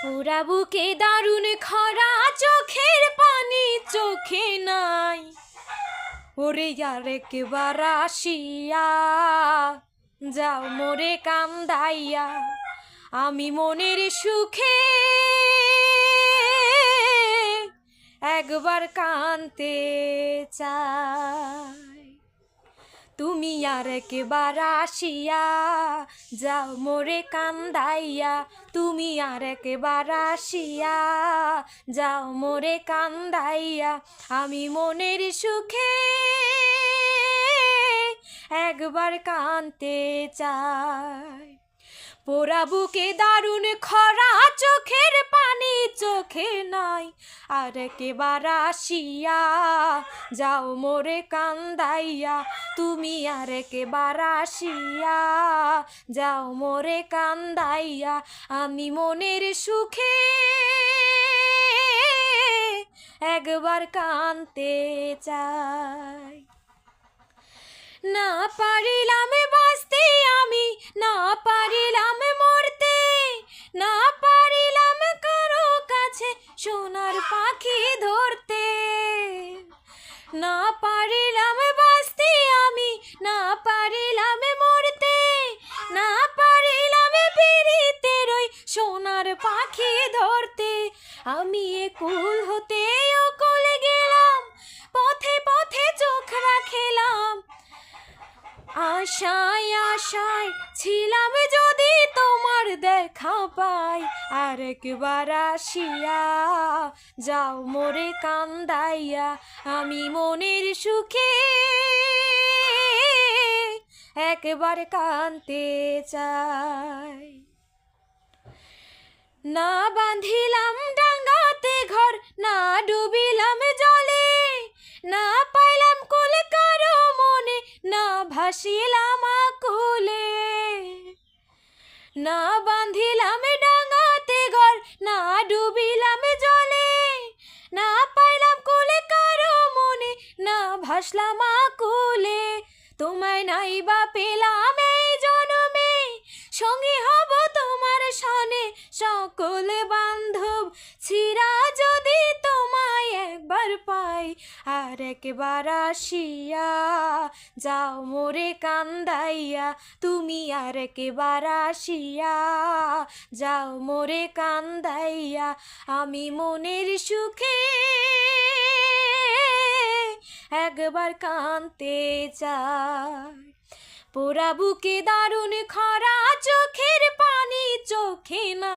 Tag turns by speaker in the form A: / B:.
A: পোড়া বুকে দারুণ খরা, চোখের পানি চোখে নাই। ওরে আর একবার আসিয়া যাও মোরে কান্দাইয়া, আমি মনের সুখে একবার কানতে চাই। তুমি আর একবার আসিয়া যাও মোরে কান্দাইয়া, তুমি আর একবার আসিয়া যাও মোরে কান্দাইয়া, আমি মনের সুখে একবার কানতে চাই। পোড়া বুকে দারুণ খরা, চোখের পানি চোখে নাই। আর একবার আসিয়া যাও মোরে কান্দাইয়া, তুমি আর একবার আসিয়া যাও মোরে কান্দাইয়া, আমি মনের সুখে একবার কানতে চাই। না পারিলাম বাঁচতে আমি, না পারিলাম মরতে, না পারিলাম কারো কাছে সোনার পাখি ধরতে। না পারিলাম বাঁচতে আমি, না পারিলাম মরতে, না পারিলাম পিরিতের ওই সোনার পাখি ধরতে। আমি এ কুল হতে ও কুল গেলাম, পথে পথে চোখ রাখিলাম। আশায় আশায় ছিলাম যদি তোমার দেখা পাই, আর একবার আসিয়া যাও মোরে কান্দাইয়া, আমি মনের সুখে একবার কানতে চাই। না বাঁধিলাম ডাঙ্গাতে ঘর, না ডুবিলাম জলে, না পাইলাম কুল কারো মনে, না ভাসিলাম আকুলে। না বাঁধিলাম ডাঙ্গাতে ঘর, না ডুবিলাম জলে, না পাইলাম কুল কারো মনে, না ভাসলাম আকুলে। তোমায় নাই বা পেলাম এই জনমে, সঙ্গী হব তোমার সনে সকল বান্ধব ছিরা যদি তোমায় একবার পাই। আর একবার আসিয়া যাও মোরে কান্দাইয়া, তুমি আর একবার আসিয়া যাও মোরে কান্দাইয়া, আমি মনের সুখে একবার কানতে চাই। পোড়া বুকে দারুণ খরা, চোখের পানি চোখে না।